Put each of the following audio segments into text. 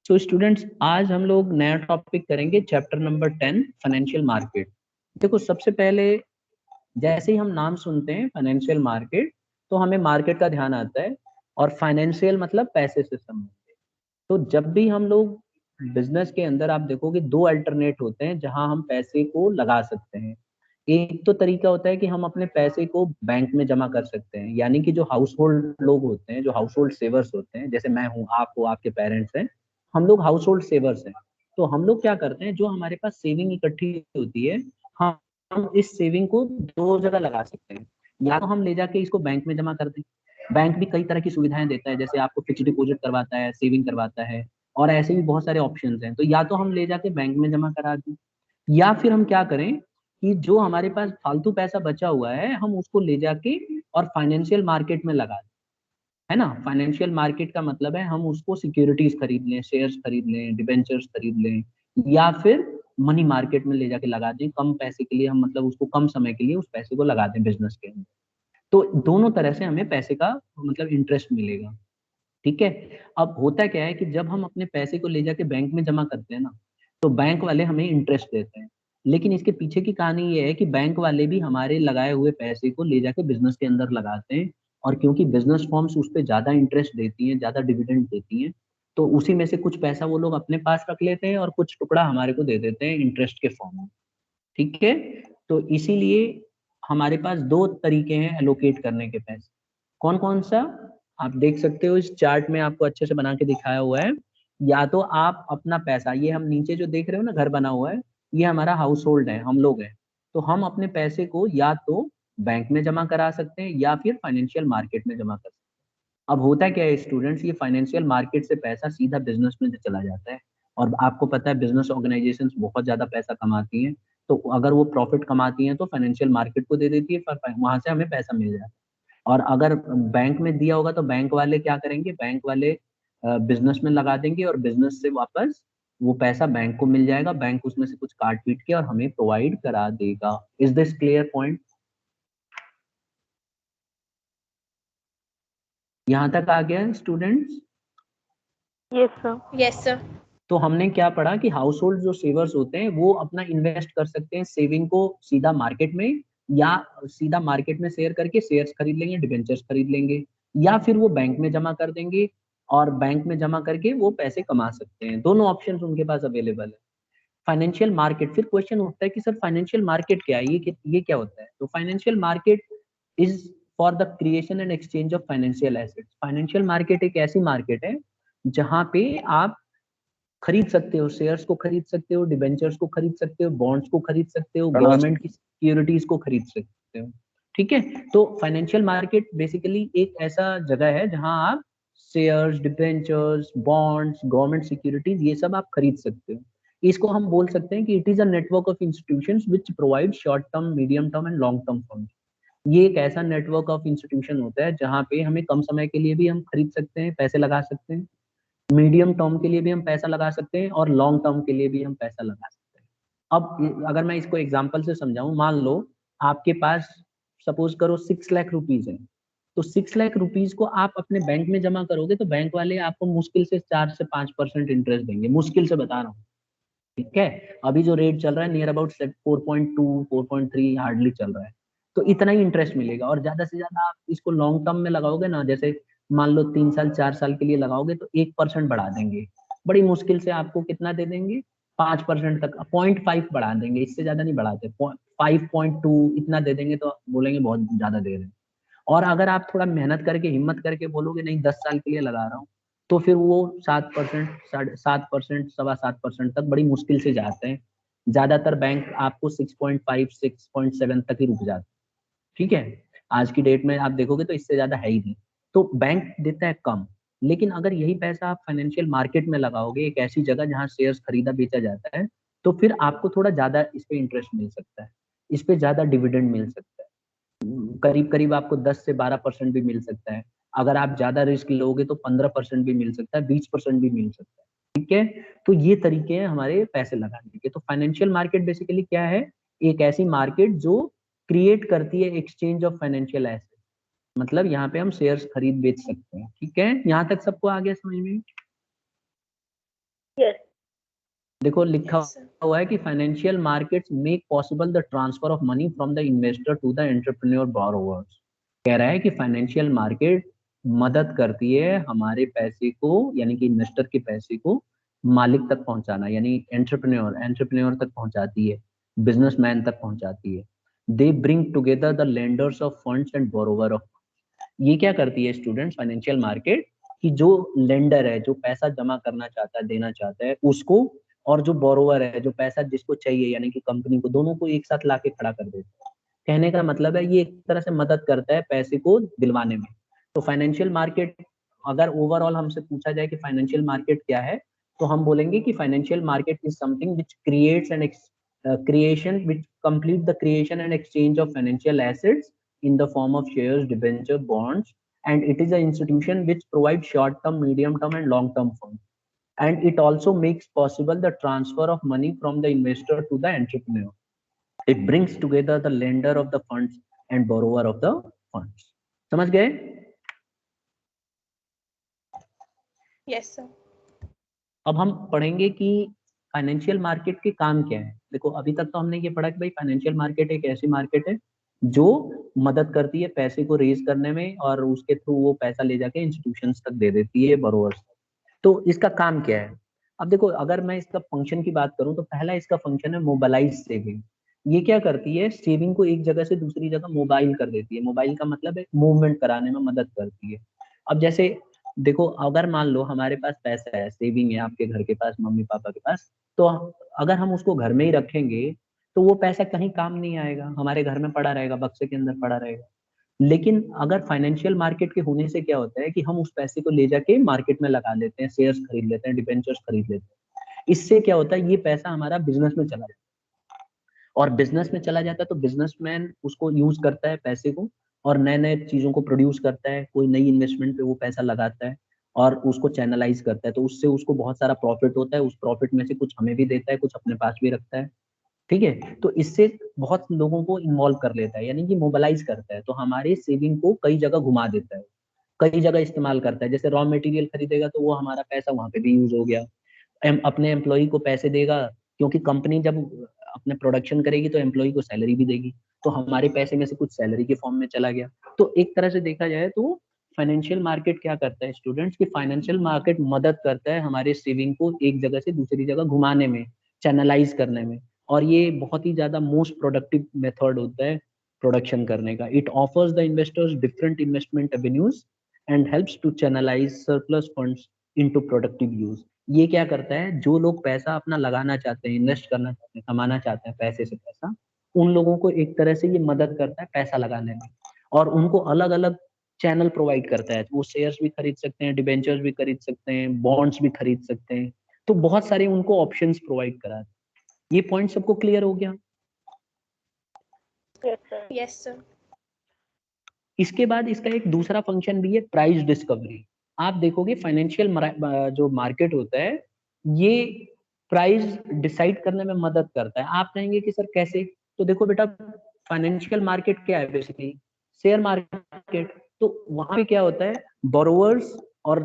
So students, आज हम लोग नया टॉपिक करेंगे, चैप्टर नंबर 10 फाइनेंशियल मार्केट। देखो, सबसे पहले जैसे ही हम नाम सुनते हैं फाइनेंशियल मार्केट, तो हमें मार्केट का ध्यान आता है, और फाइनेंशियल मतलब पैसे से संबंधित। तो जब भी हम लोग बिजनेस के अंदर, आप देखोगे दो अल्टरनेट होते हैं जहां हम पैसे को लगा सकते हैं। एक तो तरीका होता है कि हम अपने पैसे को बैंक में जमा कर सकते हैं, यानी कि जो हाउस होल्ड लोग होते हैं, जो हाउस होल्ड सेवर्स होते हैं, जैसे मैं हूँ, आप हो, आपके पेरेंट्स हैं, हम लोग हाउस होल्ड सेवर्स हैं। तो हम लोग क्या करते हैं, जो हमारे पास सेविंग इकट्ठी होती है, हम इस सेविंग को दो जगह लगा सकते हैं। या तो हम ले जाके इसको बैंक में जमा कर दें। बैंक भी कई तरह की सुविधाएं देता है, जैसे आपको फिक्स डिपॉजिट करवाता है, सेविंग करवाता है, और ऐसे भी बहुत सारे ऑप्शंस हैं। तो या तो हम ले जाके बैंक में जमा करा दें, या फिर हम क्या करें कि जो हमारे पास फालतू पैसा बचा हुआ है, हम उसको ले जाके और फाइनेंशियल मार्केट में लगा दें। है ना? फाइनेंशियल मार्केट का मतलब है हम उसको सिक्योरिटीज खरीद लें, शेयर्स खरीद लें, डिबेंचर्स खरीद लें, या फिर मनी मार्केट में ले जाके लगा दें कम पैसे के लिए। हम मतलब उसको कम समय के लिए उस पैसे को लगा दें बिजनेस के अंदर। तो दोनों तरह से हमें पैसे का मतलब इंटरेस्ट मिलेगा। ठीक है? अब होता क्या है कि जब हम अपने पैसे को ले जाके बैंक में जमा करते हैं ना, तो बैंक वाले हमें इंटरेस्ट देते हैं। लेकिन इसके पीछे की कहानी ये है कि बैंक वाले भी हमारे लगाए हुए पैसे को ले जाके बिजनेस के अंदर लगाते हैं, और क्योंकि बिजनेस फर्म्स उस पर ज्यादा इंटरेस्ट देती हैं, ज्यादा डिविडेंड देती हैं, तो उसी में से कुछ पैसा वो लोग अपने पास रख लेते हैं और कुछ टुकड़ा हमारे को दे देते हैं इंटरेस्ट के फॉर्म में। ठीक है? तो इसीलिए हमारे पास दो तरीके हैं एलोकेट करने के पैसे। कौन कौन सा? आप देख सकते हो, इस चार्ट में आपको अच्छे से बना के दिखाया हुआ है। या तो आप अपना पैसा, ये हम नीचे जो देख रहे हो ना, घर बना हुआ है, ये हमारा हाउस होल्ड है, हम लोग हैं। तो हम अपने पैसे को या तो बैंक में जमा करा सकते हैं, या फिर फाइनेंशियल मार्केट में जमा कर सकते हैं। अब होता क्या है स्टूडेंट्स, ये फाइनेंशियल मार्केट से पैसा सीधा बिजनेस में चला जाता है। और आपको पता है बिजनेस ऑर्गेनाइजेशंस बहुत ज्यादा पैसा कमाती हैं। तो अगर वो प्रॉफिट कमाती हैं तो फाइनेंशियल मार्केट को दे देती है, पर वहां से हमें पैसा मिल जाता है। और अगर बैंक में दिया होगा तो बैंक वाले क्या करेंगे, बैंक वाले बिजनेस में लगा देंगे, और बिजनेस से वापस वो पैसा बैंक को मिल जाएगा। बैंक उसमें से कुछ काट पीट के और हमें प्रोवाइड करा देगा। Is this clear point? यहाँ तक आ गया students? Yes sir. Yes sir. तो हमने क्या पढ़ा कि हाउस होल्ड जो सेवर्स होते हैं वो अपना इन्वेस्ट कर सकते हैं सेविंग को सीधा मार्केट में, या सीधा मार्केट में शेयर करके शेयर्स खरीद लेंगे, डिबेंचर्स खरीद लेंगे, या फिर वो बैंक में जमा कर देंगे, और बैंक में जमा करके वो पैसे कमा सकते हैं। दोनों ऑप्शन उनके पास अवेलेबल है। फाइनेंशियल मार्केट, फिर क्वेश्चन उठता है कि सर फाइनेंशियल मार्केट क्या है, ये क्या होता है? तो financial market is for the creation and exchange of financial assets. Financial market एक ऐसी मार्केट है जहां पे आप खरीद सकते हो, शेयर्स को खरीद सकते हो, डिबेंचर्स को खरीद सकते हो, बॉन्ड्स को खरीद सकते हो, गवर्नमेंट की सिक्योरिटीज को खरीद सकते हो। ठीक है? तो फाइनेंशियल मार्केट बेसिकली एक ऐसा जगह है जहां आप shares, debentures, bonds, government securities, ये सब आप खरीद सकते हो। इसको हम बोल सकते हैं कि it is a network of institutions which provide short term, medium term and long term funds. ये एक ऐसा नेटवर्क ऑफ इंस्टीट्यूशन होता है जहां पे हमें कम समय के लिए भी हम खरीद सकते हैं, पैसे लगा सकते हैं, मीडियम टर्म के लिए भी हम पैसा लगा सकते हैं, और लॉन्ग टर्म के लिए भी हम पैसा लगा सकते हैं। अब अगर मैं इसको एग्जांपल से समझाऊं, मान लो आपके पास सपोज करो 6 लाख रुपीज है। तो 6 लाख रुपीज को आप अपने बैंक में जमा करोगे तो बैंक वाले आपको मुश्किल से 4 से 5% इंटरेस्ट देंगे, मुश्किल से बता रहा हूँ। ठीक है? अभी जो रेट चल रहा है नियर अबाउट 4.2 4.3 हार्डली चल रहा है। तो इतना ही इंटरेस्ट मिलेगा, और ज्यादा से ज्यादा आप इसको लॉन्ग टर्म में लगाओगे ना, जैसे मान लो 3 साल 4 साल के लिए लगाओगे, तो 1% बढ़ा देंगे। बड़ी मुश्किल से आपको कितना दे देंगे? 5% तक, 0.5 बढ़ा देंगे, इससे ज्यादा नहीं बढ़ाते। 5.2 इतना दे देंगे तो बोलेंगे बहुत ज्यादा दे रहे हैं। और अगर आप थोड़ा मेहनत करके, हिम्मत करके बोलोगे नहीं 10 साल के लिए लगा रहा हूँ, तो फिर वो 7%, 7%, 7.25% तक बड़ी मुश्किल से जाते हैं। ज्यादातर बैंक आपको 6.5 6.7 तक ही रुक जाते हैं। ठीक है? आज की डेट में आप देखोगे तो इससे ज्यादा है ही नहीं। तो बैंक देता है कम। लेकिन अगर यही पैसा आप फाइनेंशियल मार्केट में लगाओगे, एक ऐसी जगह जहां शेयर्स खरीदा बेचा जाता है, तो फिर आपको थोड़ा ज्यादा इस पे इंटरेस्ट मिल सकता है, इस पे ज्यादा डिविडेंड मिल सकता है। करीब करीब आपको 10 से 12% भी मिल सकता है। अगर आप ज्यादा रिस्क लोगे तो 15% भी मिल सकता है, 20% भी मिल सकता है। ठीक है? तो ये तरीके हैं हमारे पैसे लगाने के। तो फाइनेंशियल मार्केट बेसिकली क्या है? एक ऐसी मार्केट जो क्रिएट करती है एक्सचेंज ऑफ फाइनेंशियल एसेट, मतलब यहाँ पे हम शेयर्स खरीद बेच सकते हैं। ठीक है, यहाँ तक सबको आ गया समझ में? Yes. देखो लिखा Yes, sir. हुआ है कि financial markets make possible the transfer of money from the investor to the entrepreneur borrowers. कह रहा है कि फाइनेंशियल मार्केट मदद करती है हमारे पैसे को, यानी कि इन्वेस्टर के पैसे को मालिक तक पहुंचाना, यानी एंटरप्रेन्योर तक पहुंचाती है, बिजनेसमैन तक पहुंचाती है। They bring together the lenders of funds and borrower of. ये क्या करती है स्टूडेंट्स, फाइनेंशियल मार्केट, कि जो लेंडर है, जो पैसा जमा करना चाहता है, देना चाहता है उसको, और जो बोरोवर है, जो पैसा जिसको चाहिए, यानी कि कंपनी को, दोनों को एक साथ लाके खड़ा कर देता है। कहने का मतलब है ये एक तरह से मदद करता है पैसे को दिलवाने में। तो फाइनेंशियल मार्केट, अगर ओवरऑल हमसे पूछा जाए कि फाइनेंशियल मार्केट क्या है, तो हम बोलेंगे कि financial market is something which creates and creation which complete the creation and exchange of financial assets in the form of shares, debenture, bonds, and it is an institution which provides short term, medium term, and long term funds. And it also makes possible the transfer of money from the investor to the entrepreneur. It brings together the lender of the funds and borrower of the funds. समझ गए? Yes, sir. अब हम पढ़ेंगे कि financial market के काम क्या है। देखो अभी तक तो हमने ये पढ़ा कि भाई फाइनेंशियल मार्केट एक ऐसी मार्केट है जो मदद करती है पैसे को रेज करने में, और उसके थ्रू वो पैसा ले जाके इंस्टीट्यूशंस तक दे देती है, बोरोवर्स तक। तो इसका काम क्या है? अब देखो अगर मैं इसका फंक्शन की बात करूं तो पहला इसका फंक्शन है मोबाइलाइज सेविंग। ये क्या करती है, सेविंग को एक जगह से दूसरी जगह मोबाइल कर देती है। मोबाइल का मतलब है मूवमेंट कराने में मदद करती है। अब जैसे देखो अगर मान लो हमारे पास पैसा है, सेविंग है आपके घर के पास, मम्मी पापा के पास, तो अगर हम उसको घर में ही रखेंगे तो वो पैसा कहीं काम नहीं आएगा, हमारे घर में पड़ा रहेगा, बक्से के अंदर पड़ा रहेगा। लेकिन अगर फाइनेंशियल मार्केट के होने से क्या होता है कि हम उस पैसे को ले जाके मार्केट में लगा लेते हैं, शेयर्स खरीद लेते हैं, डिबेंचर्स खरीद लेते हैं। इससे क्या होता है, ये पैसा हमारा बिजनेस में चला जाता है, और बिजनेस में चला जाता है तो बिजनेसमैन उसको यूज करता है पैसे को, और नए नए चीजों को प्रोड्यूस करता है, कोई नई इन्वेस्टमेंट पे वो पैसा लगाता है और उसको चैनलाइज करता है। तो उससे उसको बहुत सारा प्रॉफिट होता है, उस प्रॉफिट में से कुछ हमें भी देता है, कुछ अपने पास भी रखता है। ठीक है, तो इससे बहुत लोगों को इन्वॉल्व कर लेता है, यानी कि मोबिलाइज करता है, तो हमारे सेविंग को कई जगह घुमा देता है, कई जगह इस्तेमाल करता है। जैसे रॉ मटेरियल खरीदेगा तो वो हमारा पैसा वहां पे भी यूज हो गया। अपने एम्प्लॉय को पैसे देगा, क्योंकि कंपनी जब अपने प्रोडक्शन करेगी तो एम्प्लॉय को सैलरी भी देगी, तो हमारे पैसे में से कुछ सैलरी के फॉर्म में चला गया। तो एक तरह से देखा जाए तो फाइनेंशियल मार्केट क्या करता है स्टूडेंट्स, की फाइनेंशियल मार्केट मदद करता है हमारे सेविंग को एक जगह से दूसरी जगह घुमाने में, चैनलाइज करने में। और ये बहुत ही ज्यादा मोस्ट प्रोडक्टिव मेथड होता है प्रोडक्शन करने का। It offers the investors different investment avenues and helps to channelise surplus funds into productive use. ये क्या करता है, जो लोग पैसा अपना लगाना चाहते हैं, इन्वेस्ट करना चाहते हैं, कमाना चाहते हैं पैसे से पैसा, उन लोगों को एक तरह से ये मदद करता है पैसा लगाने में, और उनको अलग अलग चैनल प्रोवाइड करता है। वो शेयर्स भी खरीद सकते हैं, डिबेंचर्स भी खरीद सकते हैं, बॉन्ड्स भी खरीद सकते हैं, तो बहुत सारे उनको ऑप्शंस प्रोवाइड कराते हैं। ये पॉइंट सबको क्लियर हो गया? Yes, sir. Yes, sir. इसके बाद इसका एक दूसरा फंक्शन भी है, प्राइस डिस्कवरी। आप देखोगे फाइनेंशियल जो मार्केट होता है ये प्राइस डिसाइड करने में मदद करता है। आप कहेंगे कि सर कैसे? तो देखो बेटा, फाइनेंशियल मार्केट क्या है, बेसिकली शेयर मार्केट। तो वहां पे क्या होता है, बोरोवर्स और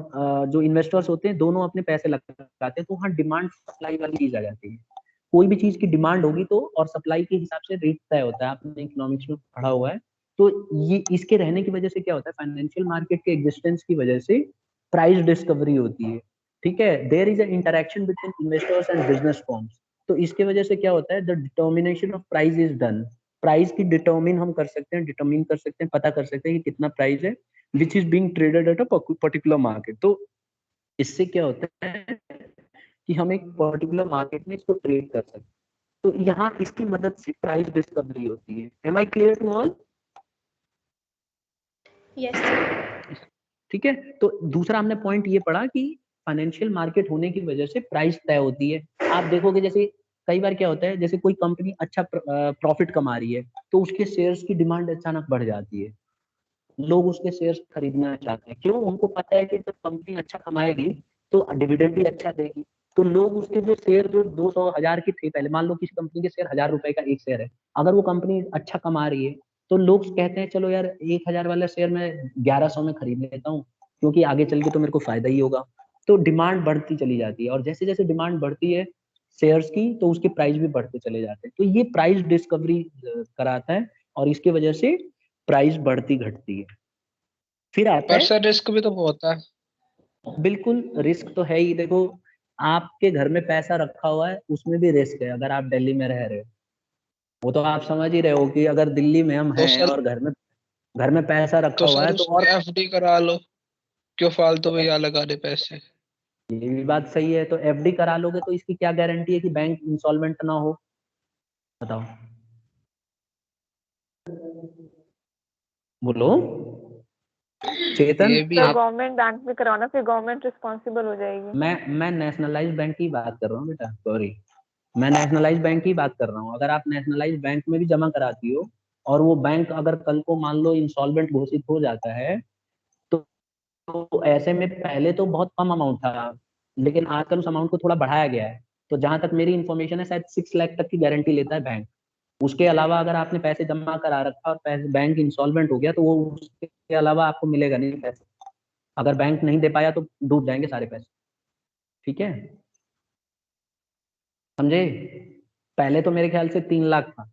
जो इन्वेस्टर्स होते हैं दोनों अपने पैसे लगाते हैं, तो वहाँ डिमांड सप्लाई वाली चीज आ जाती है। कोई भी चीज की डिमांड होगी तो, और सप्लाई के हिसाब से रेट तय होता है, आपने इकोनॉमिक्स में पढ़ा हुआ है। तो ये इसके रहने की वजह से क्या होता है, फाइनेंशियल मार्केट के एग्जिस्टेंस की वजह से प्राइस डिस्कवरी होती है। ठीक है, there is a interaction between investors and business firms. तो इसके वजह से क्या होता है, the determination of price is done. Price की डिटर्मिन हम कर सकते हैं, डिटर्मिन कर सकते हैं, पता कर सकते हैं कि कितना प्राइस है, which is being traded at a particular market. तो इससे क्या होता है कि हम एक पर्टिकुलर मार्केट में इसको ट्रेड कर सकते हैं। तो यहाँ इसकी मदद से प्राइस डिस्कवरी होती है। Am I clear to all? Yes, sir. ठीक है, तो दूसरा हमने पॉइंट ये पढ़ा कि फाइनेंशियल मार्केट होने की वजह से प्राइस तय होती है। आप देखोगे जैसे कई बार क्या होता है, जैसे कोई कंपनी अच्छा प्रॉफिट कमा रही है तो उसके शेयर्स की डिमांड अचानक बढ़ जाती है, लोग उसके शेयर्स खरीदना चाहते हैं। क्यों? उनको पता है कि जब कंपनी अच्छा कमाएगी तो डिविडेंड भी अच्छा देगी, तो लोग उसके जो शेयर जो 200,000 के थे पहले, मान लो किसी कंपनी के शेयर 1,000 रुपए का एक शेयर है, अगर वो कंपनी अच्छा कमा रही है तो लोग कहते हैं चलो यार 1,000 वाला शेयर मैं 1100 में खरीद लेता हूँ, क्योंकि आगे चल के तो मेरे को फायदा ही होगा। तो डिमांड बढ़ती चली जाती है, और जैसे जैसे डिमांड बढ़ती है शेयर्स की, तो उसके प्राइस भी बढ़ते चले जाते हैं। तो ये प्राइस डिस्कवरी कराता है, और इसकी वजह से प्राइस बढ़ती घटती है। फिर आता पर है, सर रिस्क भी तो बहुत है। बिल्कुल रिस्क तो है ही। देखो, आपके घर में पैसा रखा हुआ है, उसमें भी रिस्क है। अगर आप दिल्ली में रह रहे हो, वो तो आप समझ ही रहे हो कि अगर दिल्ली में हम तो हैं सर और घर में पैसा रखा तो हुआ है सर तो, उसमें और एफडी करा लो, क्यों फालतू में यहाँ लगा दे पैसे। ये भी बात सही है। तो एफडी करा लोगे तो इसकी क्या गारंटी है कि बैंक इंसॉल्वेंट ना हो? बताओ, बोलो चेतन। ये भी सर है। गवर्नमेंट बैंक में कराना, फिर गवर्नमेंट रिस्पॉन्सिबल हो जाएगी। मैं नेशनलाइज बैंक की बात कर रहा हूँ बेटा, सॉरी, मैं नेशनलाइज बैंक की बात कर रहा हूँ। अगर आप नेशनलाइज बैंक में भी जमा कराती हो, और वो बैंक अगर कल को मान लो इंसॉल्वेंट घोषित हो जाता है, तो ऐसे में पहले तो बहुत कम अमाउंट था, लेकिन आजकल उस अमाउंट को थोड़ा बढ़ाया गया है। तो जहां तक मेरी इन्फॉर्मेशन है, शायद 6 लाख तक की गारंटी लेता है बैंक। उसके अलावा अगर आपने पैसे जमा करा रखा और पैसे बैंक इंसॉल्वेंट हो गया, तो वो उसके अलावा आपको मिलेगा नहीं पैसे। अगर बैंक नहीं दे पाया तो डूब जाएंगे सारे पैसे। ठीक है, समझे? पहले तो मेरे ख्याल से 3 लाख था,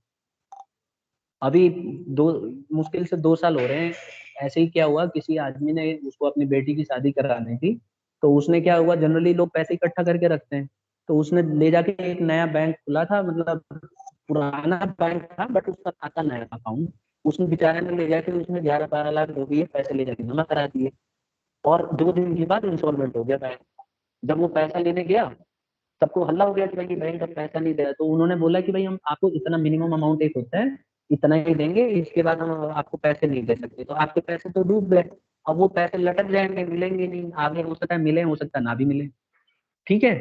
अभी दो मुश्किल से 2 साल हो रहे हैं। ऐसे ही क्या हुआ, किसी आदमी ने उसको अपनी बेटी की शादी करानी थी, तो उसने क्या हुआ, जनरली लोग पैसे इकट्ठा करके रखते हैं, तो उसने ले जाके एक नया बैंक खुला था, मतलब पुराना बैंक था बट उसका खाता नया अकाउंट, उसने बेचारे ने ले जाके उसमें 11-12 लाख जो भी है पैसे ले जाके जमा करा दिए, और 2 दिन के बाद इंस्टॉलमेंट हो गया बैंक। जब वो पैसा लेने गया, सबको हल्ला हो गया कि भाई बैंक अब पैसा नहीं दे रहा। तो उन्होंने बोला कि भाई हम आपको इतना मिनिमम अमाउंट एक होता है, इतना ही देंगे, इसके बाद हम आपको पैसे नहीं दे सकते। तो आपके पैसे तो डूब गए, अब वो पैसे लटक जाएंगे, मिलेंगे नहीं आगे, हो सकता है मिले, हो सकता है ना भी मिले। ठीक है,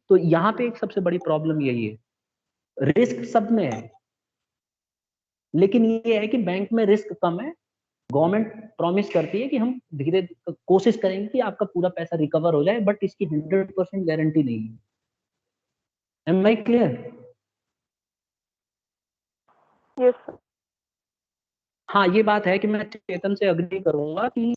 तो यहाँ पे एक सबसे बड़ी प्रॉब्लम यही है, रिस्क सब में है, लेकिन ये है कि बैंक में रिस्क कम है। गवर्नमेंट प्रॉमिस करती है कि हम धीरे कोशिश करेंगे कि आपका पूरा पैसा रिकवर हो जाए, बट इसकी 100% गारंटी नहीं है। Am I clear? Yes sir. हाँ, ये बात है कि मैं चेतन से अग्री करूंगा कि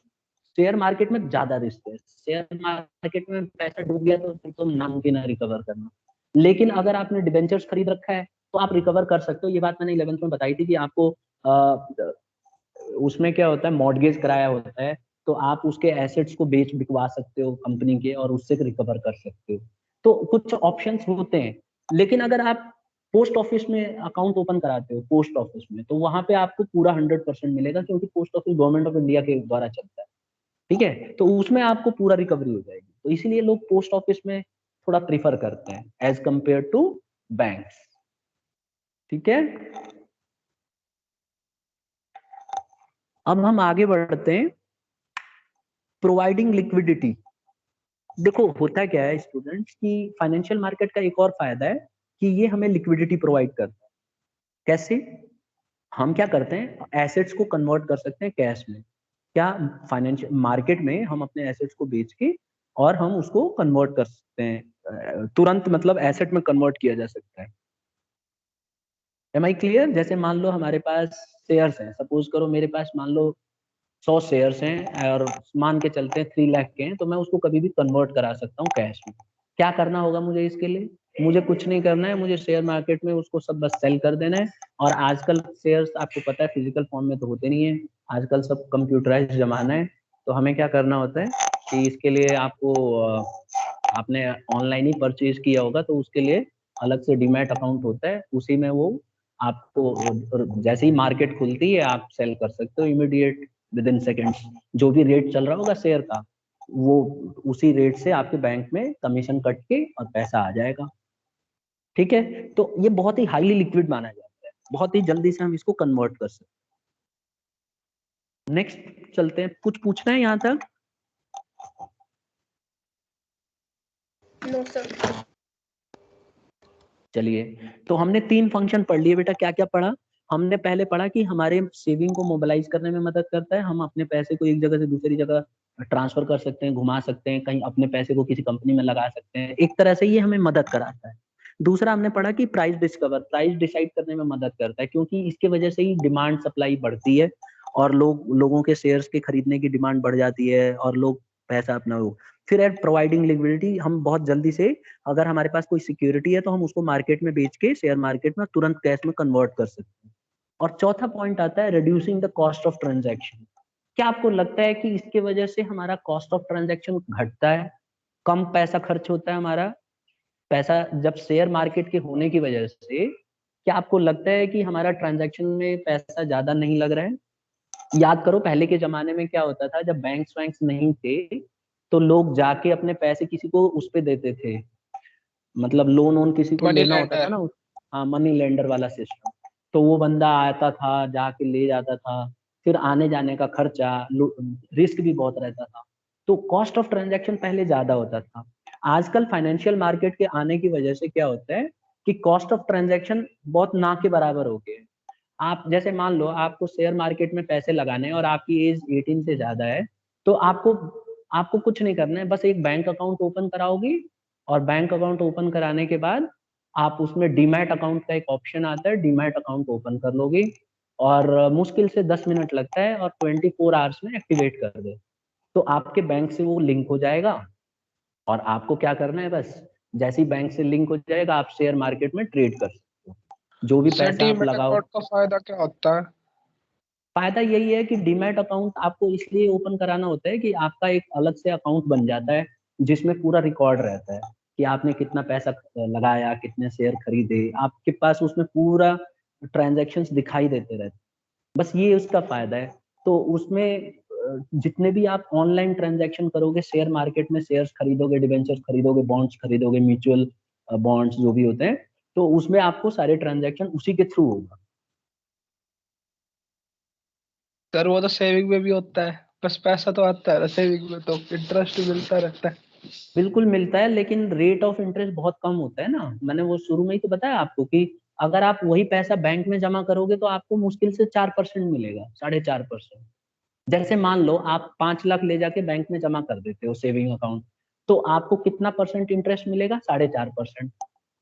शेयर मार्केट में ज्यादा रिस्क है। शेयर मार्केट में पैसा डूब गया तो फिर तो नामुमकिन है रिकवर करना। लेकिन अगर आपने डिबेंचर्स खरीद रखा है तो आप रिकवर कर सकते हो। ये बात मैंने 11th में बताई थी कि आपको उसमें क्या होता है, मॉर्गेज कराया होता है, तो आप उसके एसेट्स को बेच बिकवा सकते हो कंपनी के, और उससे रिकवर कर सकते हो। तो कुछ ऑप्शंस होते हैं। लेकिन अगर आप पोस्ट ऑफिस में अकाउंट ओपन कराते हो, पोस्ट ऑफिस में, तो वहां पे आपको पूरा 100% मिलेगा, क्योंकि post office government of India के द्वारा चलता है। ठीक है, तो उसमें आपको पूरा रिकवरी हो जाएगी। तो इसीलिए लोग पोस्ट ऑफिस में थोड़ा प्रीफर करते हैं एज कंपेयर टू बैंक्स। ठीक है, अब हम आगे बढ़ते हैं, प्रोवाइडिंग लिक्विडिटी। देखो, होता क्या है स्टूडेंट्स कि फाइनेंशियल मार्केट का एक और फायदा है कि ये हमें लिक्विडिटी प्रोवाइड करता है। कैसे? हम क्या करते हैं, एसेट्स को कन्वर्ट कर सकते हैं कैश में। क्या? फाइनेंशियल मार्केट में हम अपने एसेट्स को बेच के, और हम उसको कन्वर्ट कर सकते हैं तुरंत, मतलब एसेट में कन्वर्ट किया जा सकता है। Am I clear? जैसे मान लो हमारे पास शेयर्स हैं, सपोज करो मेरे पास मान लो 100 शेयर्स हैं, और मान के चलते हैं 3 लाख के हैं, तो मैं उसको कभी भी कन्वर्ट करा सकता हूँ कैश में। क्या करना होगा मुझे इसके लिए? मुझे कुछ नहीं करना है, मुझे शेयर मार्केट में उसको सब बस सेल कर देना है। और आजकल शेयर्स आपको पता है फिजिकल फॉर्म में तो होते नहीं है, आजकल सब कंप्यूटराइज जमाना है। तो हमें क्या करना होता है कि इसके लिए आपको आपने ऑनलाइन ही परचेज किया होगा, तो उसके लिए अलग से डीमैट अकाउंट होता है, उसी में वो आपको जैसे ही मार्केट खुलती है आप सेल कर सकते हो इमीडिएट, विद इन सेकेंड्स। जो भी रेट चल रहा होगा शेयर का, वो उसी रेट से आपके बैंक में कमीशन कट के और पैसा आ जाएगा। ठीक है, तो ये बहुत ही हाईली लिक्विड माना जाता है, बहुत ही जल्दी से हम इसको कन्वर्ट कर सकते हैं। नेक्स्ट चलते हैं, कुछ पूछना है यहाँ तक? No sir. चलिए, तो हमने 3 फंक्शन पढ़ लिए बेटा। क्या क्या पढ़ा? हमने पहले पढ़ा कि हमारे सेविंग को मोबिलाइज करने में मदद करता है, हम अपने पैसे को एक जगह से दूसरी जगह ट्रांसफर कर सकते हैं, घुमा सकते हैं, कहीं अपने पैसे को किसी कंपनी में लगा सकते हैं, एक तरह से ये हमें मदद कराता है। दूसरा हमने पढ़ा कि प्राइस डिसाइड करने में मदद करता है, क्योंकि इसके वजह से ही डिमांड सप्लाई बढ़ती है और लोगों के शेयर्स के खरीदने की डिमांड बढ़ जाती है और लोग पैसा अपना वो। फिर एट प्रोवाइडिंग लिक्विडिटी, हम बहुत जल्दी से अगर हमारे पास कोई सिक्योरिटी है तो हम उसको मार्केट में बेच के शेयर मार्केट में तुरंत कैश में कन्वर्ट कर सकते हैं। और चौथा पॉइंट आता है reducing the cost of transaction. क्या आपको लगता है कि इसके वजह से हमारा कॉस्ट ऑफ ट्रांजैक्शन घटता है, कम पैसा खर्च होता है हमारा पैसा जब शेयर मार्केट के होने की वजह से? क्या आपको लगता है कि हमारा ट्रांजैक्शन में पैसा ज्यादा नहीं लग रहा है? याद करो पहले के जमाने में क्या होता था, जब बैंक्स वैंक्स नहीं थे तो लोग जाके अपने पैसे किसी को उस पे देते थे, मतलब लोन वोन किसी को मनी लेना होता था लेंडर। ना, हाँ मनी लेंडर वाला सिस्टम। तो वो बंदा आता था, जाके ले जाता था, फिर आने जाने का खर्चा, रिस्क भी बहुत रहता था, तो कॉस्ट ऑफ ट्रांजैक्शन पहले ज्यादा होता था। आजकल फाइनेंशियल मार्केट के आने की वजह से क्या होता है कि कॉस्ट ऑफ ट्रांजैक्शन बहुत ना के बराबर हो गए। आप जैसे मान लो आपको शेयर मार्केट में पैसे लगाने हैं और आपकी एज 18 से ज्यादा है, तो आपको आपको कुछ नहीं करना है, बस एक बैंक अकाउंट ओपन कराओगी और बैंक अकाउंट ओपन कराने के बाद आप उसमें डीमैट अकाउंट का एक ऑप्शन आता है, डीमैट अकाउंट ओपन कर लोगे और मुश्किल से 10 मिनट लगता है और 24 आवर्स में एक्टिवेट कर दे, तो आपके बैंक से वो लिंक हो जाएगा और आपको क्या करना है, बस जैसे ही बैंक से लिंक हो जाएगा आप शेयर मार्केट में ट्रेड कर सकते हो, जो भी सर पैसा आप डीमैट लगाओ। अकाउंट का फायदा क्या होता है? फायदा यही है कि डीमैट अकाउंट आपको इसलिए ओपन कराना होता है कि आपका एक अलग से अकाउंट बन जाता है जिसमें पूरा रिकॉर्ड रहता है कि आपने कितना पैसा लगाया, कितने शेयर खरीदे, आपके पास उसमें पूरा ट्रांजैक्शंस दिखाई देते रहते हैं। बस ये उसका फायदा है। तो उसमें जितने भी आप ऑनलाइन ट्रांजैक्शन करोगे शेयर मार्केट में, शेयर्स खरीदोगे, डिबेंचर्स खरीदोगे, बॉन्ड्स खरीदोगे, म्यूचुअल बॉन्ड्स जो भी होते हैं, तो उसमें आपको सारे ट्रांजैक्शन उसी के थ्रू होगा। सर वो तो सेविंग में भी होता है, बस पैसा तो आता है, सेविंग में तो इंटरेस्ट भी मिलता रहता है। बिल्कुल मिलता है, लेकिन रेट ऑफ इंटरेस्ट बहुत कम होता है ना, मैंने वो शुरू में ही तो बताया आपको कि अगर आप वही पैसा बैंक में जमा करोगे तो आपको मुश्किल से 4% मिलेगा, 4.5%। जैसे मान लो आप 5 लाख ले जाके बैंक में जमा कर देते हो सेविंग अकाउंट, तो आपको कितना परसेंट इंटरेस्ट मिलेगा? 4.5%।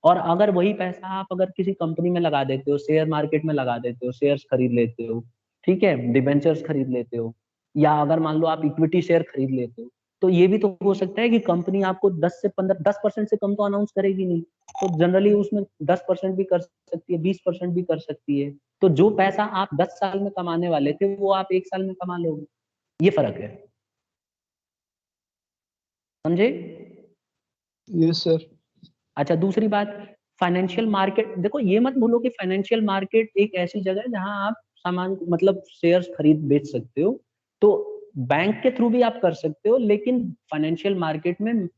और अगर वही पैसा आप अगर किसी कंपनी में लगा देते हो, शेयर मार्केट में लगा देते हो, शेयर्स खरीद लेते हो, ठीक है, डिबेंचर्स खरीद लेते हो, या अगर मान लो आप इक्विटी शेयर खरीद लेते हो, तो ये भी तो हो सकता है कि कंपनी आपको 10% से कम तो अनाउंस करेगी नहीं, तो जनरली उसमें 10% भी कर सकती है, 20% भी कर सकती है। तो जो पैसा आप 10 साल में कमाने वाले थे वो आप 1 साल में कमा लोगे, ये फर्क है, समझे? Yes sir. अच्छा दूसरी बात, फाइनेंशियल मार्केट, देखो ये मत भूलो कि फाइनेंशियल मार्केट एक ऐसी जगह है जहां आप सामान मतलब शेयर्स खरीद बेच सकते हो, तो बैंक के थ्रू भी आप कर सकते हो, लेकिन फाइनेंशियल मार्केट में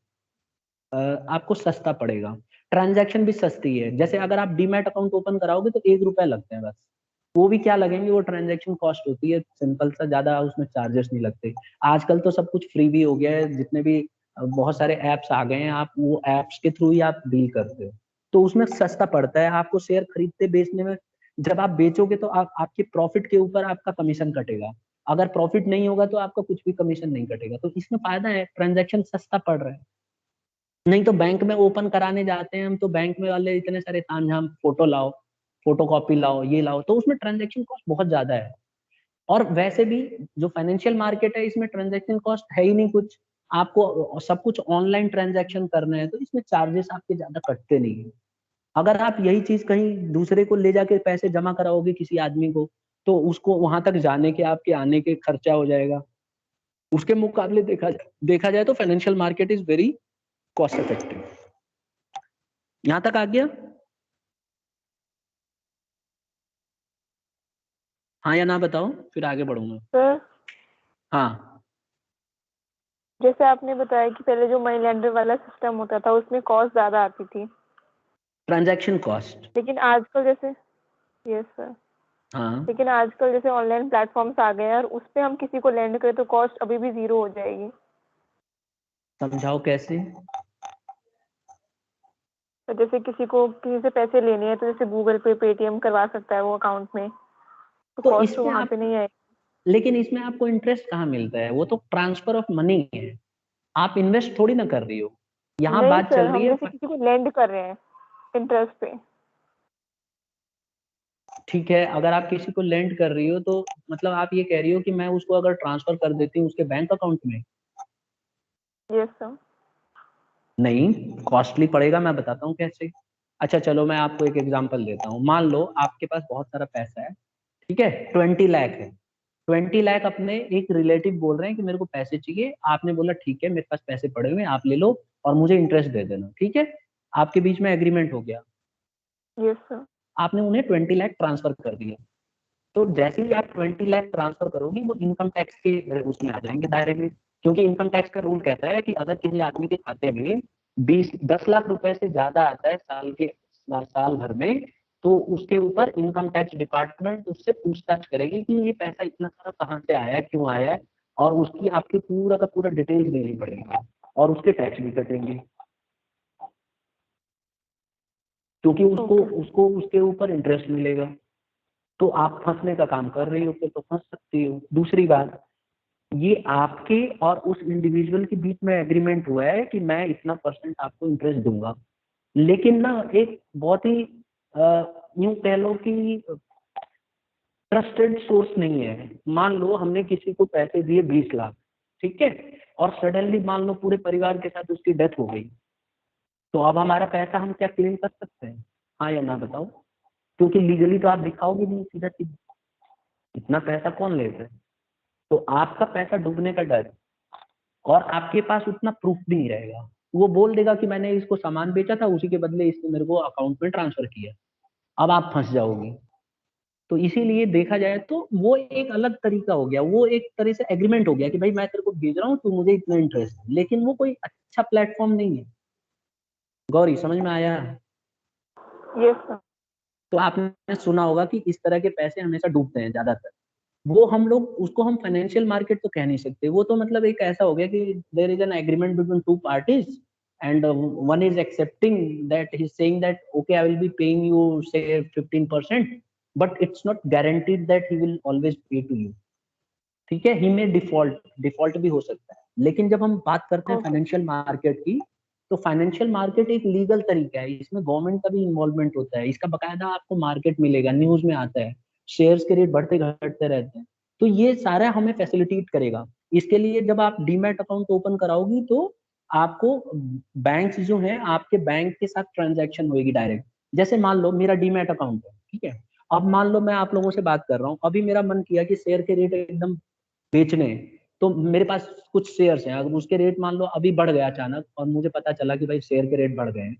आपको सस्ता पड़ेगा, ट्रांजैक्शन भी सस्ती है। जैसे अगर आप डीमैट अकाउंट ओपन कराओगे तो 1 रुपया लगते हैं बस, वो भी क्या लगेंगे, वो ट्रांजैक्शन कॉस्ट होती है सिंपल सा, ज्यादा उसमें चार्जेस नहीं लगते। आजकल तो सब कुछ फ्री भी हो गया है, जितने भी बहुत सारे एप्स आ गए हैं, आप वो एप्स के थ्रू ही आप डील करते हो, तो उसमें सस्ता पड़ता है आपको शेयर खरीदते बेचने में। जब आप बेचोगे तो आपके प्रॉफिट के ऊपर आपका कमीशन कटेगा, अगर प्रॉफिट नहीं होगा तो आपका कुछ भी कमीशन नहीं कटेगा, तो इसमें फायदा है, ट्रांजैक्शन सस्ता पड़ रहा है। नहीं तो बैंक में ओपन कराने जाते हैं हम, तो बैंक में वाले इतने सारे तामझाम, फोटो लाओ, फोटो कॉपी लाओ, ये लाओ, तो उसमें ट्रांजैक्शन कॉस्ट बहुत ज्यादा है। और वैसे भी जो फाइनेंशियल मार्केट है इसमें ट्रांजैक्शन कॉस्ट है ही नहीं कुछ, आपको सब कुछ ऑनलाइन ट्रांजैक्शन करना है, तो इसमें चार्जेस आपके ज्यादा कटते नहीं है। अगर आप यही चीज कहीं दूसरे को ले जाके पैसे जमा कराओगे किसी आदमी को, तो उसको वहां तक जाने के आपके आने के खर्चा हो जाएगा। उसके मुकाबले देखा जाए तो financial market is very cost effective. यहाँ तक आ गया? हाँ या ना बताओ, फिर आगे बढ़ूंगा। सर हाँ, जैसे आपने बताया कि पहले जो मनी लेंडर वाला सिस्टम होता था उसमें कॉस्ट ज्यादा आती थी, ट्रांजैक्शन कॉस्ट। लेकिन आजकल जैसे, यस सर, हाँ, लेकिन आजकल जैसे ऑनलाइन प्लेटफॉर्म्स आ गए हैं और उस पे हम किसी को लेंड करें तो कॉस्ट अभी भी 0 हो जाएगी। समझाओ कैसे? तो जैसे किसी को किसी से पैसे लेने हैं तो जैसे गूगल पे पेटीएम करवा सकता है वो अकाउंट में, तो तो कॉस्ट तो इसमें वहाँ आप, पे नहीं आएगी। लेकिन इसमें आपको इंटरेस्ट कहाँ मिलता है? वो तो ट्रांसफर ऑफ मनी है, आप इन्वेस्ट थोड़ी ना कर रही हो। यहाँ नहीं बात सर, चल रही हम है जैसे किसी को लेंड कर रहे हैं इंटरेस्ट पे। ठीक है, अगर आप किसी को लेंड कर रही हो तो मतलब आप ये कह रही हो कि मैं उसको अगर ट्रांसफर कर देती हूँ उसके बैंक अकाउंट में? Yes sir. नहीं, कॉस्टली पड़ेगा, मैं बताता हूँ कैसे। अच्छा चलो मैं आपको एक एग्जांपल देता हूँ। मान लो आपके पास बहुत सारा पैसा है, ठीक है, 20 लाख है। 20 लाख अपने एक रिलेटिव बोल रहे हैं कि मेरे को पैसे चाहिए, आपने बोला ठीक है मेरे पास पैसे पड़े हुए हैं आप ले लो और मुझे इंटरेस्ट दे देना, ठीक है, आपके बीच में एग्रीमेंट हो गया। Yes sir. आपने उन्हें 20 लाख ट्रांसफर कर दिया। तो जैसे ही आप 20 लाख ट्रांसफर करोगी वो इनकम टैक्स के उसमें आ जाएंगे दायरे में, क्योंकि इनकम टैक्स का रूल कहता है कि अगर किसी आदमी के खाते में 10 लाख रुपए से ज्यादा आता है साल भर में, तो उसके ऊपर इनकम टैक्स डिपार्टमेंट उससे पूछताछ करेगी कि ये पैसा इतना सारा कहाँ से आया है, क्यों आया है, और उसकी आपकी पूरा का पूरा डिटेल्स देनी पड़ेगी और उसके टैक्स भी कटेंगे, क्योंकि उसको ओके। उसको उसके ऊपर इंटरेस्ट मिलेगा। तो आप फंसने का काम कर रही हो, फिर तो फंस सकती हो। दूसरी बात, ये आपके और उस इंडिविजुअल के बीच में एग्रीमेंट हुआ है कि मैं इतना परसेंट आपको इंटरेस्ट दूंगा, लेकिन ना एक बहुत ही यूं कह लो कि ट्रस्टेड सोर्स नहीं है। मान लो हमने किसी को पैसे दिए 20 लाख, ठीक है, और सडनली मान लो पूरे परिवार के साथ उसकी डेथ हो गई, तो अब हमारा पैसा हम क्या क्लेम कर सकते हैं? हाँ या ना बताओ, क्योंकि लीगली तो आप दिखाओगे नहीं सीधा सीधा, इतना पैसा कौन लेता है। तो आपका पैसा डूबने का डर है और आपके पास उतना प्रूफ भी नहीं रहेगा। वो बोल देगा कि मैंने इसको सामान बेचा था उसी के बदले इसने मेरे को अकाउंट में ट्रांसफर किया, अब आप फंस जाओगे। तो इसीलिए देखा जाए तो वो एक अलग तरीका हो गया, वो एक तरह से एग्रीमेंट हो गया कि भाई मैं तेरे को भेज रहा हूँ तू मुझे इतना इंटरेस्ट है, लेकिन वो कोई अच्छा प्लेटफॉर्म नहीं है। गौरी समझ में आया? Yes sir. तो आपने सुना होगा कि इस तरह के पैसे हमेशा डूबते हैं ज्यादातर। वो हम लोग उसको हम फाइनेंशियल मार्केट तो कह नहीं सकते, वो तो मतलब एक ऐसा हो गया कि there is an agreement between two parties and one is accepting that he is saying that okay I will be paying you say 15%, but it's not guaranteed that he will always pay to you. ठीक है, ही में default भी हो सकता है। लेकिन जब हम बात करते हैं ओके। फाइनेंशियल मार्केट की, तो फाइनेंशियल मार्केट एक लीगल तरीका है, इसमें गवर्नमेंट का भी इन्वॉल्वमेंट होता है, इसका बकायदा आपको मार्केट मिलेगा, न्यूज में आता है, शेयर्स के रेट बढ़ते घटते रहते हैं। तो ये सारा हमें फैसिलिटेट करेगा। इसके लिए जब आप डीमैट अकाउंट ओपन कराओगी तो आपको बैंक जो है आपके बैंक के साथ ट्रांजैक्शन होगी डायरेक्ट। जैसे मान लो मेरा डीमैट अकाउंट है, ठीक है, अब मान लो मैं आप लोगों से बात कर रहा हूँ, अभी मेरा मन किया कि शेयर के रेट एकदम बेचने हैं, तो मेरे पास कुछ शेयर्स हैं, अगर उसके रेट मान लो अभी बढ़ गया अचानक और मुझे पता चला कि भाई शेयर के रेट बढ़ गए हैं,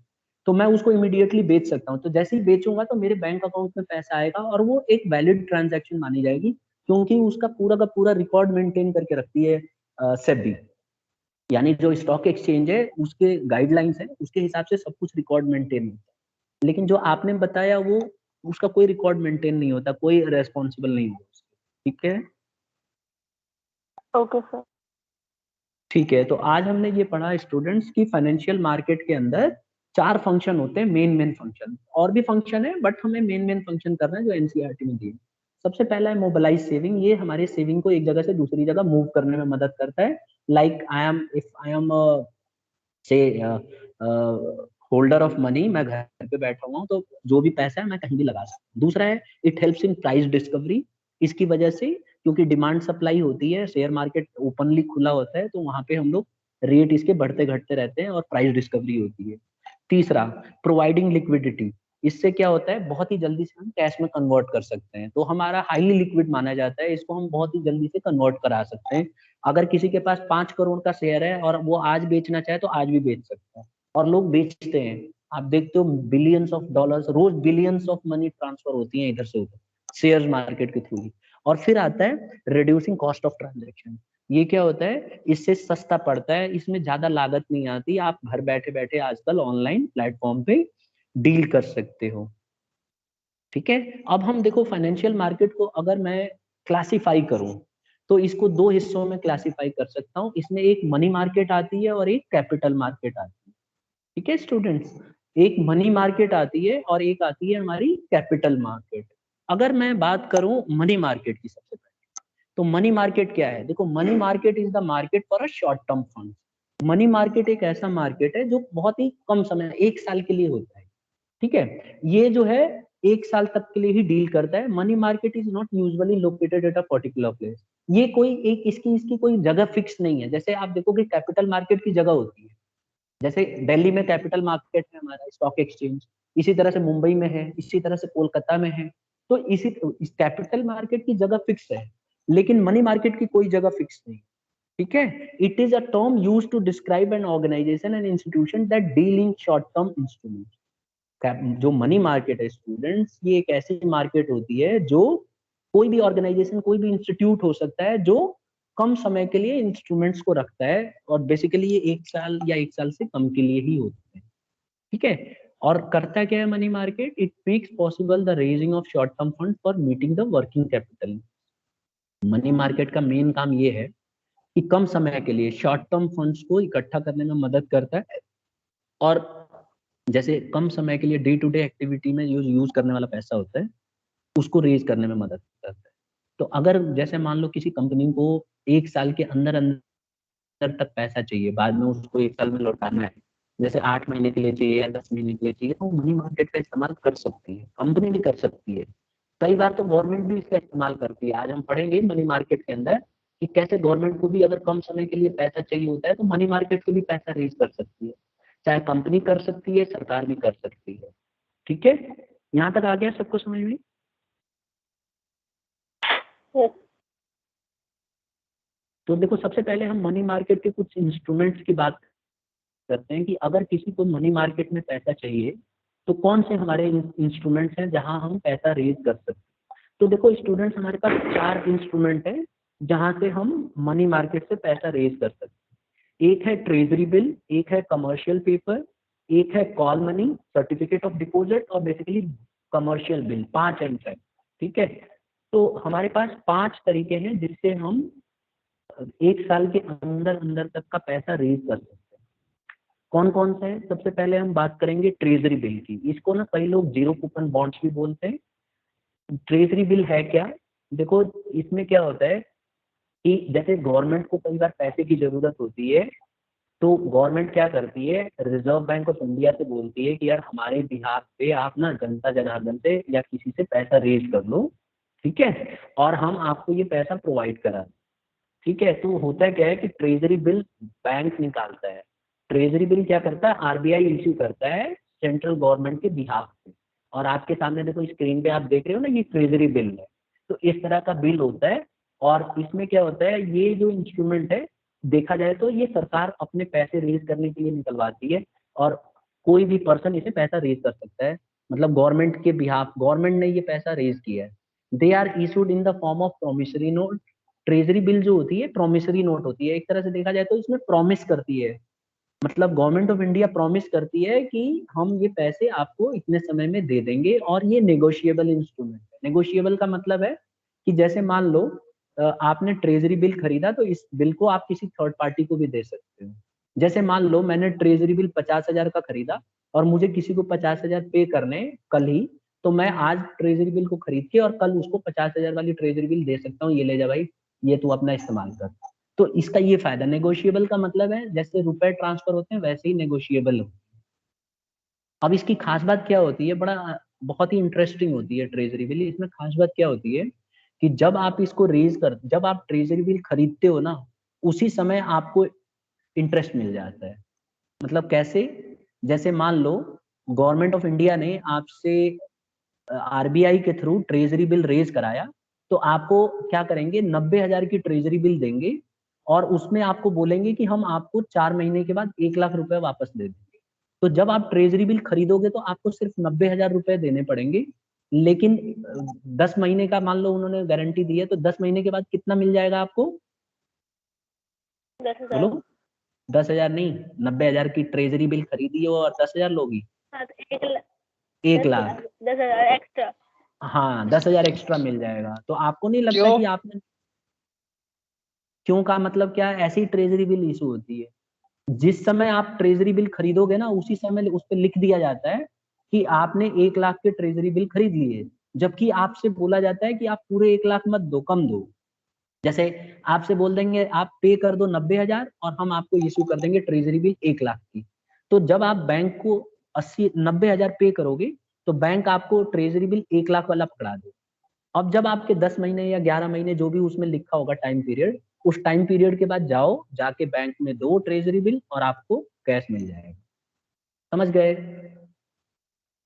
तो मैं उसको इमीडिएटली बेच सकता हूँ। तो जैसे ही बेचूंगा तो मेरे बैंक अकाउंट में पैसा आएगा और वो एक वैलिड ट्रांजैक्शन मानी जाएगी, क्योंकि उसका पूरा का पूरा रिकॉर्ड मेंटेन करके रखती है सेबी, यानी जो स्टॉक एक्सचेंज है उसके गाइडलाइंस है, उसके हिसाब से सब कुछ रिकॉर्ड मेंटेन होता है। लेकिन जो आपने बताया वो उसका कोई रिकॉर्ड मेंटेन नहीं होता, कोई रेस्पॉन्सिबल नहीं होता। ठीक है, ओके सर। ठीक है, तो आज हमने ये पढ़ा स्टूडेंट्स की फाइनेंशियल मार्केट के अंदर 4 फंक्शन होते हैं, मेन फंक्शन, और भी फंक्शन है बट हमें मेन फंक्शन करना है जो एनसीईआरटी में दिए। सबसे पहला है मोबिलाइज सेविंग, ये हमारे सेविंग को एक जगह से दूसरी जगह मूव करने में मदद करता है। लाइक आई एम से होल्डर ऑफ मनी, मैं घर पे बैठा हुआ हूँ तो जो भी पैसा है मैं कहीं भी लगा सकता हूँ। दूसरा है it helps in price discovery, इसकी वजह से क्योंकि डिमांड सप्लाई होती है, शेयर मार्केट ओपनली खुला होता है, तो वहां पे हम लोग रेट इसके बढ़ते घटते रहते हैं और प्राइस डिस्कवरी होती है। तीसरा, प्रोवाइडिंग लिक्विडिटी, इससे क्या होता है बहुत ही जल्दी से हम कैश में कन्वर्ट कर सकते हैं, तो हमारा हाईली लिक्विड माना जाता है, इसको हम बहुत ही जल्दी से कन्वर्ट करा सकते हैं। अगर किसी के पास 5 करोड़ का शेयर है और वो आज बेचना चाहे तो आज भी बेच सकता है, और लोग बेचते हैं। आप देखते हो बिलियंस ऑफ डॉलर्स रोज, बिलियंस ऑफ मनी ट्रांसफर होती है इधर से उधर शेयर मार्केट के थ्रू ही। और फिर आता है रिड्यूसिंग कॉस्ट ऑफ ट्रांजेक्शन, ये क्या होता है, इससे सस्ता पड़ता है, इसमें ज्यादा लागत नहीं आती, आप घर बैठे बैठे आजकल ऑनलाइन प्लेटफॉर्म पे डील कर सकते हो। ठीक है, अब हम देखो फाइनेंशियल मार्केट को अगर मैं क्लासिफाई करूं तो इसको 2 हिस्सों में क्लासिफाई कर सकता हूं, इसमें एक मनी मार्केट आती है और एक कैपिटल मार्केट आती है। ठीक है स्टूडेंट्स, एक मनी मार्केट आती है और एक आती है हमारी कैपिटल मार्केट। अगर मैं बात करूं मनी मार्केट की, सबसे पहले तो मनी मार्केट क्या है? देखो, money market is the market for a short term fund. Money market एक ऐसा मार्केट है जो बहुत ही कम समय, 1 साल के लिए होता है, ठीक है। ये जो है 1 साल तक के लिए ही डील करता है। Money market is not usually located at a particular place. ये कोई एक इसकी कोई जगह फिक्स नहीं है। जैसे आप देखोगे कैपिटल मार्केट की जगह होती है, जैसे दिल्ली में कैपिटल मार्केट है हमारा स्टॉक एक्सचेंज, इसी तरह से मुंबई में है, इसी तरह से कोलकाता में है। तो इस कैपिटल मार्केट की जगह फिक्स है, लेकिन मनी मार्केट की कोई जगह फिक्स नहीं, ठीक है। It is a term used to describe an organisation and institution that deal in short term instrument. जो मनी मार्केट है स्टूडेंट्स, ये एक ऐसी मार्केट होती है जो कोई भी ऑर्गेनाइजेशन, कोई भी इंस्टीट्यूट हो सकता है जो कम समय के लिए इंस्ट्रूमेंट्स को रखता है, और बेसिकली ये 1 साल या 1 साल से कम के लिए ही होते हैं, ठीक है। और करता क्या है money market? It makes possible the raising of short term fund for meeting the working capital. Money market का मेन काम ये है कि कम समय के लिए शॉर्ट टर्म फंड्स को इकट्ठा करने में मदद करता है, और जैसे कम समय के लिए डे टू डे एक्टिविटी में यूज करने वाला पैसा होता है, उसको रेज करने में मदद करता है। तो अगर जैसे मान लो किसी कंपनी को 1 साल के अंदर अंदर तक पैसा चाहिए, बाद में उसको 1 साल में लौटाना है, जैसे 8 महीने के लिए चाहिए या 10 महीने के लिए चाहिए, तो मनी मार्केट का इस्तेमाल कर सकती है, कंपनी भी कर सकती है। कई बार तो गवर्नमेंट भी इसका इस्तेमाल करती है। आज हम पढ़ेंगे मनी मार्केट के अंदर कि कैसे गवर्नमेंट को भी अगर कम समय के लिए पैसा चाहिए होता है तो मनी मार्केट से भी पैसा रेज कर सकती है। चाहे कंपनी कर सकती है, सरकार भी कर सकती है, ठीक है। यहाँ तक आ गया सबको समझ में? Yes. तो देखो, सबसे पहले हम मनी मार्केट के कुछ इंस्ट्रूमेंट्स की बात करते हैं कि अगर किसी को मनी मार्केट में पैसा चाहिए तो कौन से हमारे इंस्ट्रूमेंट्स हैं जहां हम पैसा रेज कर सकते हैं। तो देखो स्टूडेंट्स, हमारे पास 4 इंस्ट्रूमेंट है जहां से हम मनी मार्केट से पैसा रेज कर सकते हैं। एक है ट्रेजरी बिल, एक है कमर्शियल पेपर, एक है call money, certificate of deposit, और बेसिकली कमर्शियल बिल। 5 एंड है, ठीक है। तो हमारे पास 5 तरीके हैं जिससे हम 1 साल के अंदर अंदर तक का पैसा रेज कर सकते हैं। कौन कौन सा है? सबसे पहले हम बात करेंगे ट्रेजरी बिल की। इसको ना कई लोग जीरो कूपन बॉन्ड्स भी बोलते हैं। ट्रेजरी बिल है क्या? देखो, इसमें क्या होता है कि जैसे गवर्नमेंट को कई बार पैसे की जरूरत होती है, तो गवर्नमेंट क्या करती है, रिजर्व बैंक ऑफ इंडिया से बोलती है कि यार हमारे बिहाफ पे आप ना जनता जनार्दन से या किसी से पैसा रेज कर लो, ठीक है, और हम आपको ये पैसा प्रोवाइड करा, ठीक है। तो होता क्या है कि ट्रेजरी बिल बैंक निकालता है। ट्रेजरी बिल क्या करता है? आरबीआई इश्यू करता है सेंट्रल गवर्नमेंट के बिहाफ पे। और आपके सामने देखो स्क्रीन पे आप देख रहे हो ना, ये ट्रेजरी बिल है। तो इस तरह का बिल होता है, और इसमें क्या होता है, ये जो इंस्ट्रूमेंट है, देखा जाए तो ये सरकार अपने पैसे रेज करने के लिए निकलवाती है, और कोई भी पर्सन इसे पैसा रेज कर सकता है। मतलब गवर्नमेंट के बिहाफ, गवर्नमेंट ने ये पैसा रेज किया है। They are issued in the form of promissory note. Treasury bill जो होती है प्रोमिसरी नोट होती है, एक तरह से देखा जाए तो इसमें प्रॉमिस करती है, मतलब गवर्नमेंट ऑफ इंडिया प्रॉमिस करती है कि हम ये पैसे आपको इतने समय में दे देंगे, और ये नेगोशिएबल इंस्ट्रूमेंट है। नेगोशिएबल का मतलब है कि जैसे मान लो आपने ट्रेजरी बिल खरीदा, तो इस बिल को आप किसी थर्ड पार्टी को भी दे सकते हो। जैसे मान लो मैंने ट्रेजरी बिल 50,000 का खरीदा, और मुझे किसी को 50,000 पे करने कल ही, तो मैं आज ट्रेजरी बिल को खरीद के और कल उसको 50,000 वाली ट्रेजरी बिल दे सकता हूँ, ये ले जा भाई, ये तू अपना इस्तेमाल कर। तो इसका ये फायदा, नेगोशिएबल का मतलब है जैसे रुपए ट्रांसफर होते हैं वैसे ही नेगोशिएबल हो। अब इसकी खास बात क्या होती है, बहुत ही इंटरेस्टिंग होती है ट्रेजरी बिल। इसमें खास बात क्या होती है कि जब आप ट्रेजरी बिल खरीदते हो ना, उसी समय आपको इंटरेस्ट मिल जाता है। मतलब कैसे? जैसे मान लो गवर्नमेंट ऑफ इंडिया ने आपसे आरबीआई के थ्रू ट्रेजरी बिल रेज कराया, तो आपको क्या करेंगे, 90,000 की ट्रेजरी बिल देंगे, और उसमें आपको बोलेंगे कि हम आपको 4 महीने के बाद 1 लाख रुपए वापस दे देंगे। तो जब आप ट्रेजरी बिल खरीदोगे तो आपको सिर्फ 90,000 रुपए देने पड़ेंगे, लेकिन 10 महीने का मान लो उन्होंने गारंटी दी है, तो 10 महीने के बाद कितना मिल जाएगा आपको? 10,000। बोलो। 10,000 नहीं, 90,000 की ट्रेजरी बिल खरीदी हो और 10,000 लोगी? हाँ, तो 1 लाख। 1 लाख। 10,000 एक्स्ट्रा। हाँ, 10,000 एक्स्ट्रा मिल जाएगा। तो आपको नहीं लगता क्यों? कि आपने, क्यों का मतलब क्या है, ऐसी ट्रेजरी बिल इशू होती है। जिस समय आप ट्रेजरी बिल खरीदोगे ना, उसी समय उस पर लिख दिया जाता है कि आपने 1 लाख के ट्रेजरी बिल खरीद लिए, जबकि आपसे बोला जाता है कि आप पूरे 1 लाख मत दो, कम दो। जैसे आपसे बोल देंगे आप पे कर दो 90,000 और हम आपको इश्यू कर देंगे ट्रेजरी बिल 1 लाख की। तो जब आप बैंक को 90,000 पे करोगे तो बैंक आपको ट्रेजरी बिल 1 लाख वाला पकड़ा दे। अब जब आपके 10 महीने या 11 महीने जो भी उसमें लिखा होगा टाइम पीरियड, उस टाइम पीरियड के बाद जाओ, जाके बैंक में दो ट्रेजरी बिल और आपको कैश मिल जाएगा। समझ गए?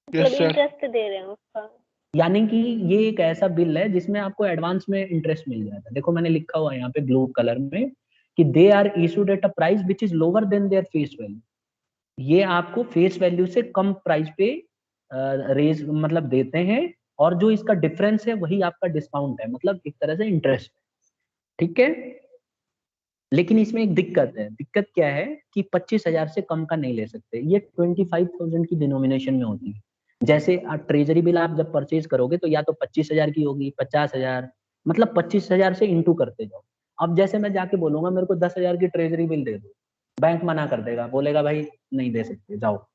मतलब सर। इंटरेस्ट दे रहे हैं उसका। यानी कि ये एक ऐसा बिल है जिसमें आपको एडवांस में इंटरेस्ट मिल जाता है। देखो मैंने लिखा हुआ है यहाँ पे ब्लू कलर में कि they are issued at a price which is lower than their face value. ये आपको फेस वैल्यू से कम प्राइस पे रेज मतलब देते हैं, और जो इसका डिफरेंस है वही आपका डिस्काउंट है, मतलब एक तरह से इंटरेस्ट। ठीक है, लेकिन इसमें एक दिक्कत है। दिक्कत क्या है कि 25,000 से कम का नहीं ले सकते, ये 25,000 की डिनोमिनेशन में होती है। जैसे ट्रेजरी बिल आप जब परचेज करोगे तो या तो 25,000 की होगी, 50,000, मतलब 25,000 से इंटू करते जाओ। अब जैसे मैं जाके बोलूंगा मेरे को 10,000 की ट्रेजरी बिल दे दो, बैंक मना कर देगा, बोलेगा भाई नहीं दे सकते, जाओ।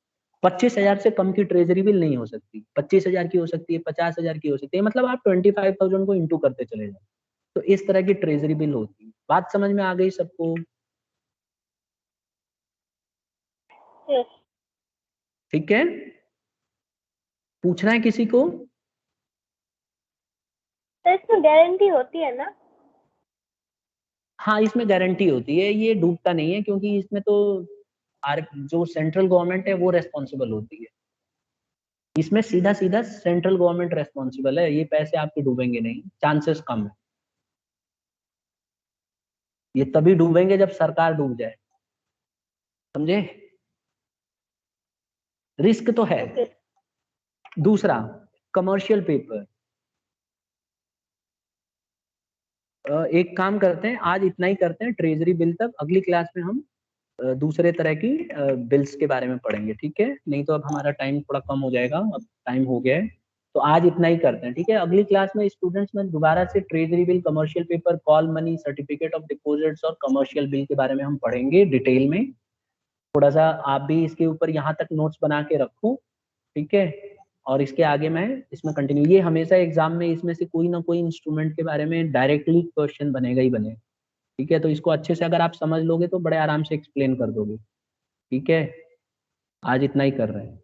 25,000 से कम की ट्रेजरी बिल नहीं हो सकती, 25,000 की हो सकती है, 50,000 की हो सकती है, मतलब आप 25,000 को इंटू करते चले जाओ। तो इस तरह की ट्रेजरी बिल होती है। बात समझ में आ गई सबको? यस। ठीक है, पूछना है किसी को? तो इसमें गारंटी होती है ना? हाँ, इसमें गारंटी होती है, ये डूबता नहीं है, क्योंकि इसमें तो जो सेंट्रल गवर्नमेंट है वो रेस्पॉन्सिबल होती है। इसमें सीधा सीधा सेंट्रल गवर्नमेंट रेस्पॉन्सिबल है, ये पैसे आपके डूबेंगे नहीं, चांसेस कम है। ये तभी डूबेंगे जब सरकार डूब जाए, समझे? रिस्क तो है। ओके। दूसरा, कमर्शियल पेपर। एक काम करते हैं, आज इतना ही करते हैं ट्रेजरी बिल तक। अगली क्लास में हम दूसरे तरह की बिल्स के बारे में पढ़ेंगे, ठीक है? नहीं तो अब हमारा टाइम थोड़ा कम हो जाएगा, अब टाइम हो गया है, तो आज इतना ही करते हैं, ठीक है? अगली क्लास में स्टूडेंट्स में दोबारा से treasury bill, commercial paper, call money, certificate of deposits और कमर्शियल बिल के बारे में हम पढ़ेंगे डिटेल में। थोड़ा सा आप भी इसके ऊपर यहाँ तक नोट्स बना के रखो, ठीक है? और इसके आगे मैं इसमें कंटिन्यू, ये हमेशा एग्जाम में इसमें से कोई ना कोई इंस्ट्रूमेंट के बारे में डायरेक्टली क्वेश्चन बनेगा ही बनेगा, ठीक है? तो इसको अच्छे से अगर आप समझ लोगे तो बड़े आराम से एक्सप्लेन कर दोगे, ठीक है? आज इतना ही कर रहे हैं।